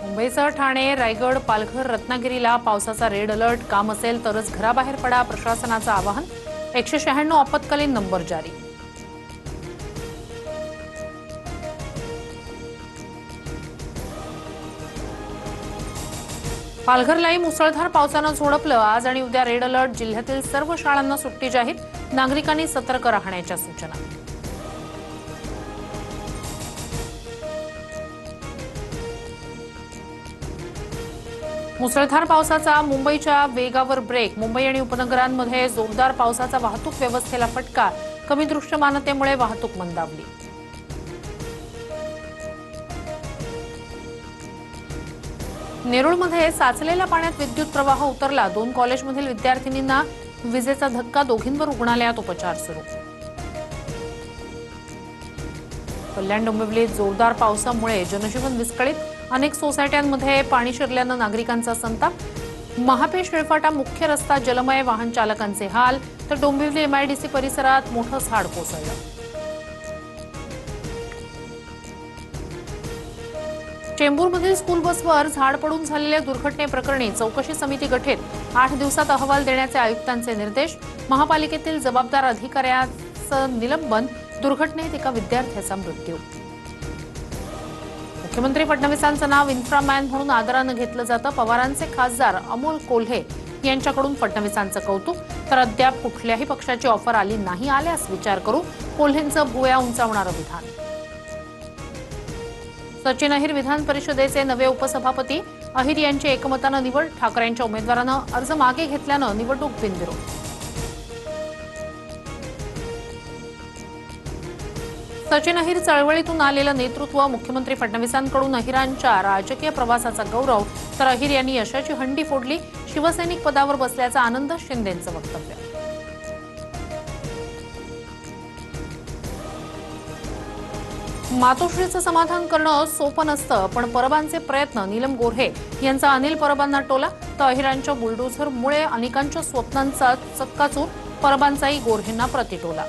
मुंबईसह ठाणे, रायगड, पालघर, रत्नागिरीला पावसाचा रेड अलर्ट. काम असेल तरच घराबाहेर पडा, प्रशासनाचं आवाहन. 196 आपत्कालीन नंबर जारी. पालघरलाही मुसळधार पावसानं झोडपलं. आज आणि उद्या रेड अलर्ट. जिल्ह्यातील सर्व शाळांना सुट्टी जाहीर. नागरिकांनी सतर्क राहण्याच्या सूचना. मुसळधार पावसाचा मुंबईच्या वेगावर ब्रेक. मुंबई आणि उपनगरांमध्ये जोरदार पावसाचा वाहतूक व्यवस्थेला फटका. कमी दृश्यमानतेमुळे वाहतूक मंदावली. नेरूळमध्ये साचलेल्या पाण्यात विद्युत प्रवाह उतरला. 2 कॉलेजमधील विद्यार्थिनींना विजेचा धक्का. दोघींवर रुग्णालयात उपचार सुरू. कल्याण डोंबिवलीत जोरदार पावसामुळे जनजीवन विस्कळीत. अनेक सोसायट्यांमध्ये पाणी शिरल्यानं नागरिकांचा संताप. महापे शिळफाटा मुख्य रस्ता जलमय. वाहन चालकांचे हाल. तर डोंबिवली एमआयडीसी परिसरात मोठं झाड कोसळलं. चेंबूरमधील स्कूल बसवर झाड पडून झालेल्या दुर्घटनेप्रकरणी चौकशी समिती गठीत. 8 दिवसात अहवाल देण्याचे आयुक्तांचे निर्देश. महापालिकेतील जबाबदार अधिकाऱ्याचं निलंबन. दुर्घटनेत एका विद्यार्थ्याचा मृत्यू. मुख्यमंत्री फडणवीसांचं नाव इन्फ्रामॅन म्हणून आदरानं घेतलं जातं. पवारांचे खासदार अमोल कोल्हे यांच्याकडून फडणवीसांचं कौतुक. तर अद्याप कुठल्याही पक्षाची ऑफर आली नाही. आल्यास विचार करू. कोल्हेंचं भुवया उंचावणारं विधान. सचिन अहिर विधान परिषदेचे नवे उपसभापती. अहिर यांची एकमतानं निवड. ठाकरेंच्या उमेदवारानं अर्ज मागे घेतल्यानं निवडणूक बिनविरोध. सचिन अहिर चळवळीतून आलेलं नेतृत्व. मुख्यमंत्री फडणवीसांकडून अहिरांच्या राजकीय प्रवासाचा गौरव. तर अहिर यांनी यशाची हंडी फोडली. शिवसैनिक पदावर बसल्याचा आनंद. शिंदेंचं वक्तव्य. मातोश्रीचं समाधान करणं सोपं नसतं, पण परबांचे प्रयत्न. नीलम गोऱ्हे यांचा अनिल परबांना टोला. तर अहिरांच्या बुलडोझरमुळे अनेकांच्या स्वप्नांचा चक्काचूर. परबांचाही गोऱ्हेंना प्रतिटोला.